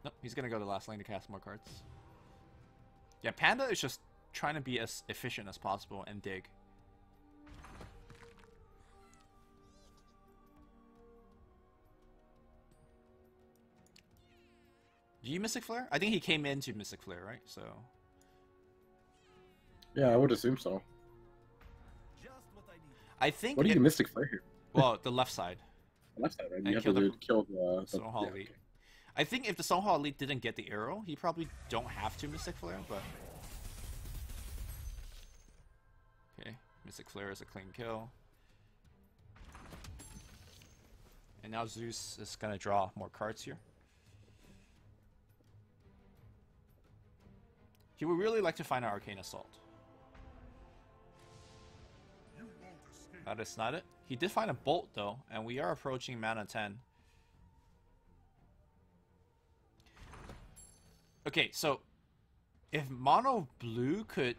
Nope, he's gonna go to the last lane to cast more cards. Yeah, Panda is just trying to be as efficient as possible and dig. Do you Mystic Flare? I think he came into Mystic Flare, right? So. Yeah, I would assume so. I think. What do you Mystic Flare here? Well, the left side. Left side, right? And You have kill to the- kill the Stonehall Elite. okay. I think if the Stonehall Elite didn't get the arrow, he probably don't have to Mystic Flare, but... Okay, Mystic Flare is a clean kill. And now Zeus is gonna draw more cards here. He would really like to find an Arcane Assault. That is not it. He did find a Bolt though, and we are approaching mana 10. Okay, so if Mono Blue could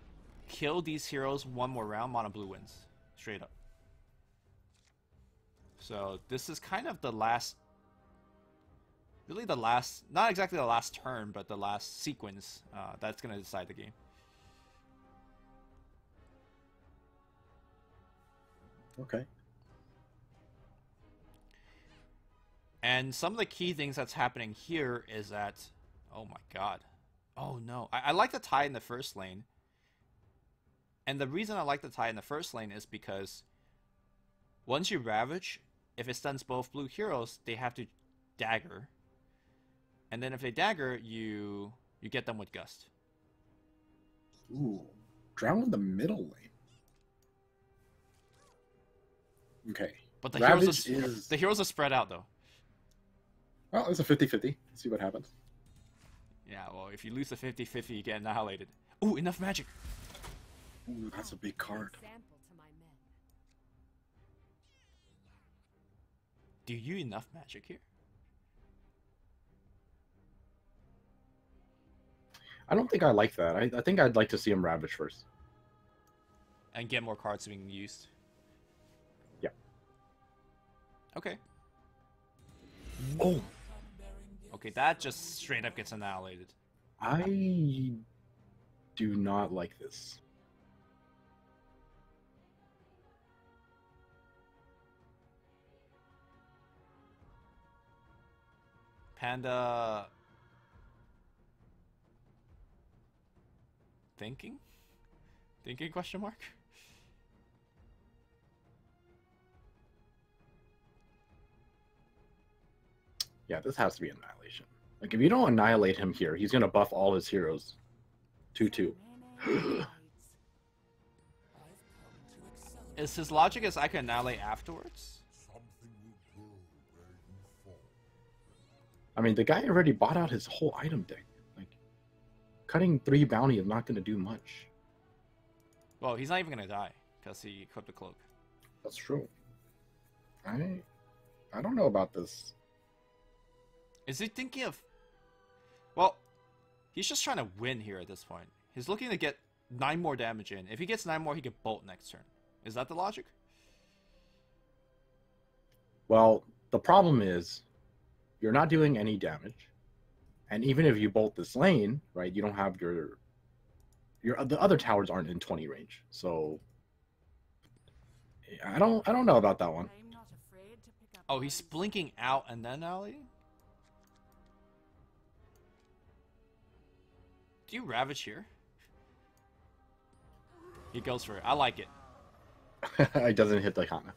kill these heroes one more round, Mono Blue wins. Straight up. So this is kind of the last... Really the last... Not exactly the last turn, but the last sequence that's going to decide the game. Okay. And some of the key things that's happening here is that... Oh my god. Oh no. I like the tie in the first lane. And the reason I like the tie in the first lane is because once you Ravage, if it stuns both blue heroes, they have to dagger. And then if they dagger, you get them with Gust. Ooh. Drown in the middle lane. Okay. But the Ravage heroes are spread out though. Well, it's a 50-50. See what happens. Yeah, well, if you lose the 50-50, you get annihilated. Ooh, enough magic! Ooh, that's a big card. Example to my men. Do you enough magic here? I don't think I like that. I think I'd like to see him Ravage first. And get more cards being used. Yeah. Okay. Oh! Okay, that just straight up gets annihilated. I do not like this. Panda... Thinking? Thinking question mark? Yeah, this has to be Annihilation. Like, if you don't annihilate him here, he's gonna buff all his heroes. 2-2. Is his logic is I can annihilate afterwards? Something will grow where you fall. I mean, the guy already bought out his whole item deck. Like, cutting 3 bounty is not gonna do much. Well, he's not even gonna die, because he equipped the cloak. That's true. I don't know about this. Is he thinking of... Well, he's just trying to win here at this point. He's looking to get 9 more damage in. If he gets 9 more, he could bolt next turn. Is that the logic? Well, the problem is, you're not doing any damage. And even if you bolt this lane, right, you don't have your the other towers aren't in 20 range. So I don't know about that one. I'm not afraid to pick up Oh, he's blinking out and then alliating? Do you Ravage here? He goes for it. I like it. It doesn't hit the Kana.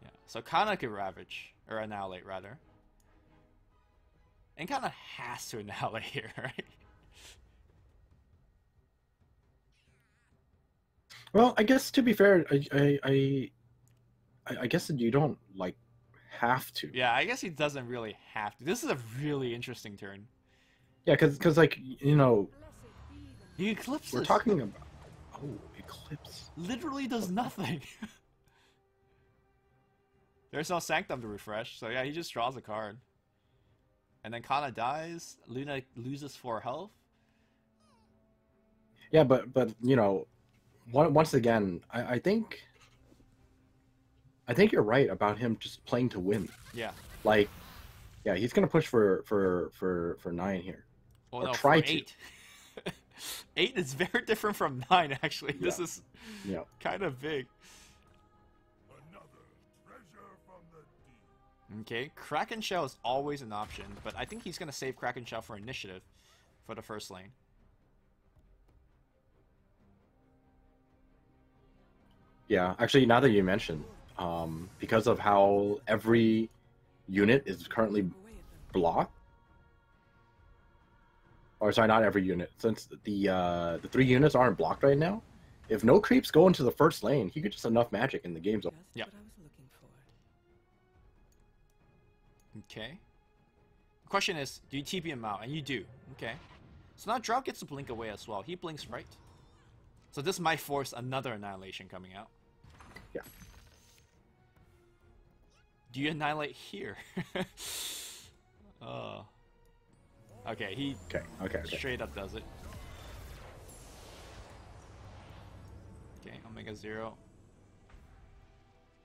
Yeah. So Kana could Ravage. Or Annihilate, rather. And Kana has to Annihilate here, right? Well, I guess to be fair, I guess that you don't like have to. Yeah, I guess he doesn't really have to. This is a really interesting turn. Yeah, because like, you know, He eclipses. we're talking about Eclipse. Literally does nothing. There's no Sanctum to refresh, so yeah, he just draws a card. And then Kana dies. Luna loses 4 health. Yeah, but you know, once again, I think you're right about him just playing to win. Yeah. Like, yeah, he's gonna push for 9 here. Well, Or no, try for to. 8. 8 is very different from 9, actually. Yeah. This is Yeah. kind of big. Another treasure from the deep. Okay, Kraken Shell is always an option, but I think he's going to save Kraken Shell for initiative for the first lane. Yeah, actually, now that you mention, because of how every unit is currently away at them. blocked, or sorry, not every unit, since the 3 units aren't blocked right now, if no creeps go into the first lane, he could just enough magic in the game's over. Just Yep. what I was looking for. Okay. The question is, do you TP him out? And you do. Okay. So now Drought gets to blink away as well. He blinks right. So this might force another Annihilation coming out. Yeah. Do you Annihilate here? Oh. Okay, he Okay. straight up does it. Okay, Omega 0.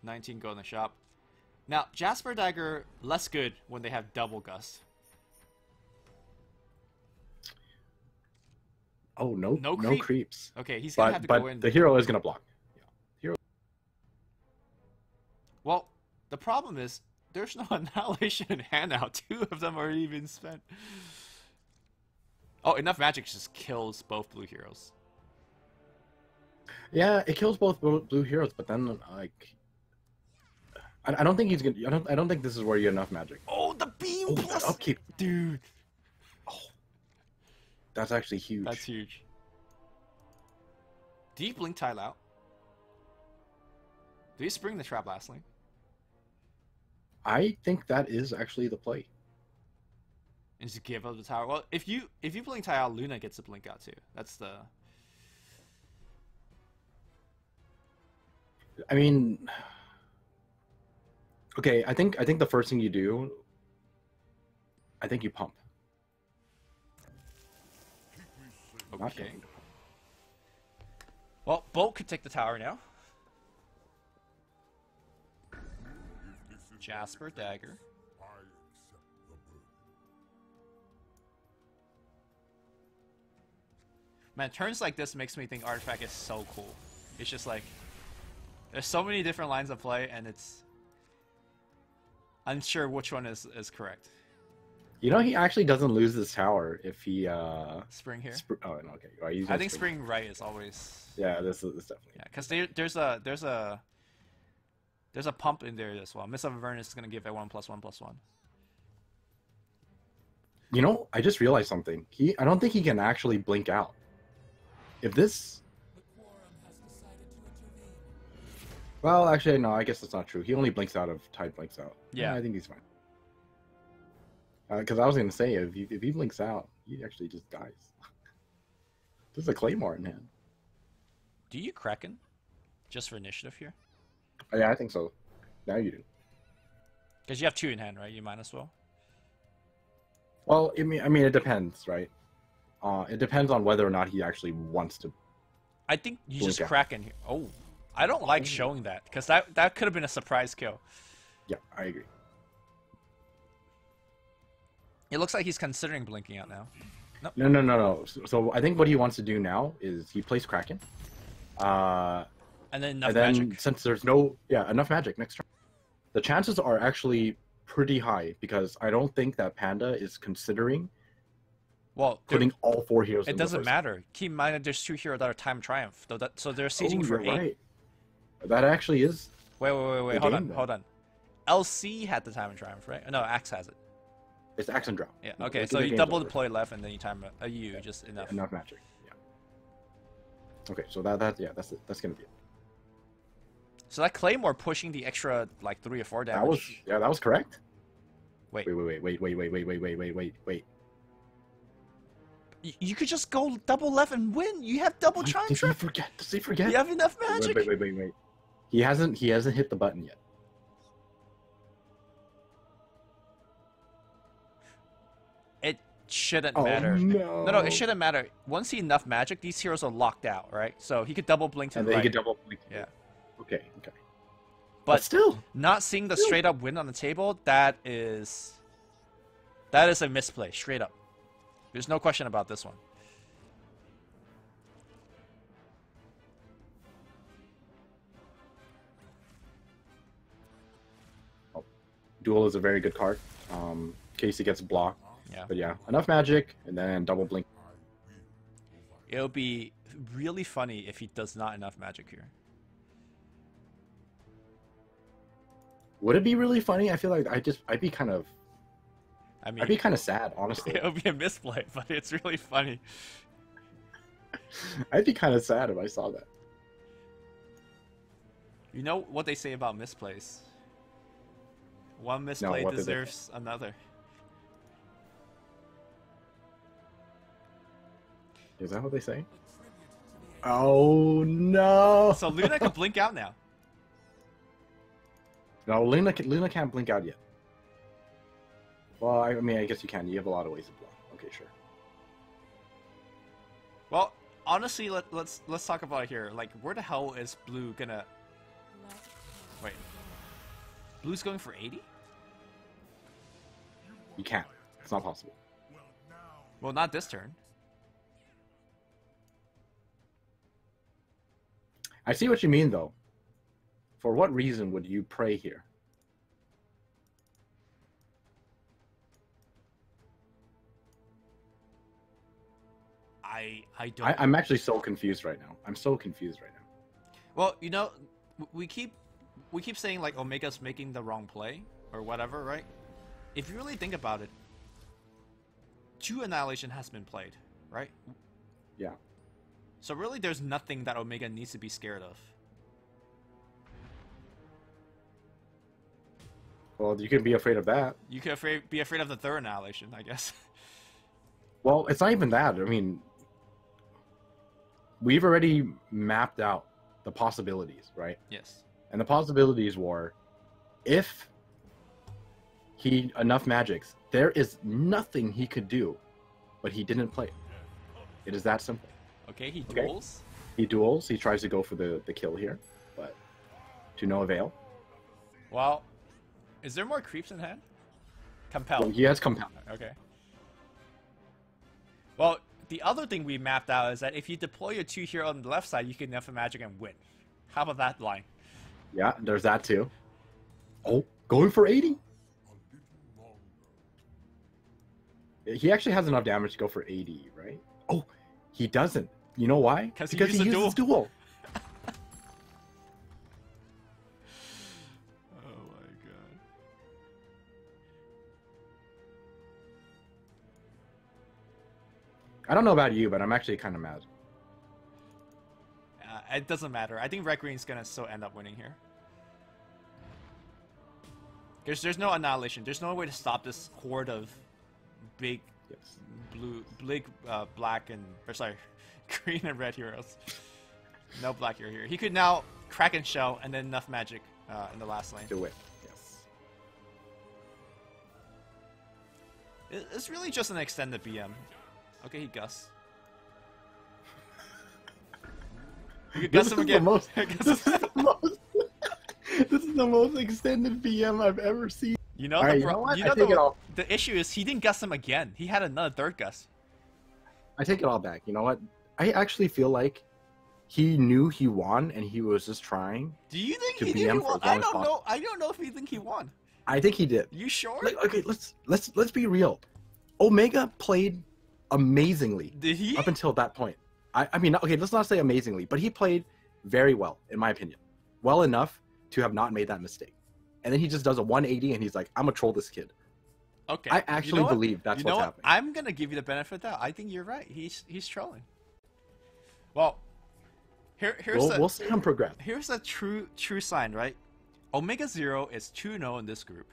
19 go in the shop. Now, Jasper Dagger, less good when they have double Gust. Oh, no No creeps. Okay, he's gonna have to go in. The hero is gonna block. Well, the problem is, there's no Annihilation in hand now. 2 of them are even spent. Oh, enough magic just kills both blue heroes. Yeah, it kills both blue heroes, but then like, I don't think he's gonna. I don't think this is where you get enough magic. Oh, the beam Oh, plus! that upkeep. Dude, That's actually huge. that's huge. Do you blink tile out? Do you spring the trap last lane? I think that is actually the play. And just give up the tower? Well, if you blink tile out, Luna gets to blink out too. That's the... I mean, okay. I think the first thing you do, I think you pump. Not Okay. going to. Well, Bolt could take the tower now. If this is Jasper Dagger. I accept the burden. Man, turns like this makes me think Artifact is so cool. It's just like, there's so many different lines of play, and it's unsure which one is correct. You know, he actually doesn't lose this tower if he Spring here. oh, no, okay. Right, he's I gonna think spring right is always. Yeah, this is definitely. Yeah, because there's a pump in there as well. Miss of Avernus is gonna give it 1+1/+1. You know, I just realized something. I don't think he can actually blink out. If this. Well, actually, no. I guess that's not true. He only blinks out if Tide blinks out. Yeah. I think he's fine. Because I was gonna say if he blinks out, he actually just dies. There's a Claymore in hand. Do you Kraken? Just for initiative here? Oh, yeah, I think so. Now you do. Because you have 2 in hand, right? You might as well. Well, I mean, it depends, right? It depends on whether or not he actually wants to. I think you Blink just out. Kraken here. Oh, I don't like showing that because that could have been a surprise kill. Yeah, I agree. It looks like he's considering blinking out now. No. So I think what he wants to do now is he plays Kraken. And then enough and then magic. since there's enough magic next turn, the chances are actually pretty high because I don't think that Panda is considering Well, putting all 4 heroes. it doesn't matter. Keep in mind that there's 2 heroes that are time triumph. So they're sieging for 8. Right. That actually is. Wait. Hold game, on. LC had the time and triumph, right? No, Axe has it. It's axe and drop. Yeah. No, Okay. the So you game's double over. deploy left, and then you time you just enough. Enough magic. Yeah. Okay, so that's gonna be it. So that Claymore pushing the extra like 3 or 4 damage. That was correct. Wait. Wait. You could just go double left and win. You have double time Did he trip. forget? Does he forget? You have enough magic. Wait. He hasn't hit the button yet. It shouldn't Oh, matter. no. No, it shouldn't matter. Once he enough magic, these heroes are locked out, right? So he could double blink to And the then right. he could double blink. Yeah. Okay. But still, not seeing the straight up win on the table, that is a misplay, straight up. There's no question about this one. Duel is a very good card. Casey gets blocked. Yeah. But yeah, enough magic and then double blink. It'll be really funny if he does not enough magic here. Would it be really funny? I feel like I'd be kind of sad, honestly. It'll be a misplay, but it's really funny. I'd be kind of sad if I saw that. You know what they say about misplays? One misplay what did they deserves another. Is that what they say? Oh no! So Luna can blink out now. No, Luna can't blink out yet. Well, I mean, I guess you can. You have a lot of ways to block. Okay, sure. Well, honestly, let's talk about it here. Like, where the hell is Blue gonna? Wait, Blue's going for 80? You can't. It's not possible. Well, not this turn. I see what you mean, though. For what reason would you pray here? I don't. I'm actually so confused right now. I'm so confused right now. Well, you know, we keep saying like Omega's making the wrong play or whatever, right? If you really think about it, 2 Annihilation has been played, right? Yeah. So really, there's nothing that Omega needs to be scared of. Well, you can be afraid of that. You could be afraid of the 3rd Annihilation, I guess. Well, it's not even that. I mean, we've already mapped out the possibilities, right? Yes. And the possibilities were, if he enough magics, there is nothing he could do, but he didn't play it. It is that simple. Okay, he Okay. duels. He duels. He tries to go for the kill here, but to no avail. Well, is there more creeps in hand? Compel. Well, he has compel. Okay. Well, the other thing we mapped out is that if you deploy your 2 here on the left side, you can Nepha Magic and win. How about that line? Yeah, there's that too. Oh, going for 80? He actually has enough damage to go for 80, right? Oh, he doesn't. You know why? Because he Because he used a uses duel. Oh my god. I don't know about you, but I'm actually kind of mad. It doesn't matter. I think Red Green's gonna still end up winning here. There's no annihilation. There's no way to stop this horde of big Yes. black and sorry, green and red heroes. No black hero here. He could now crack and shell and then enough magic in the last lane. Do it. Yes. It's really just an extended BM. Okay, he Gus. You could Gus him again. This is the most extended BM I've ever seen. You know, Alright, you know what? I take it all. the issue is he didn't Gus him again. He had another third Gus. I take it all back. You know what? I actually feel like he knew he won and he was just trying. Do you think to he BM did? He for won? as long I as don't know. possible. I don't know if you think he won. I think he did. You sure? Like, okay, let's be real. Omega played amazingly Did he? up until that point. I mean, okay, let's not say amazingly, but he played very well, in my opinion. Well enough to have not made that mistake. And then he just does a 180 and he's like, I'm gonna troll this kid. Okay. I actually believe that's you know what's what? happening. I'm gonna give you the benefit of the doubt. I think you're right. He's trolling. Well, We'll see him progress. here's a true sign, right? Omega 0 is 2-0 in this group.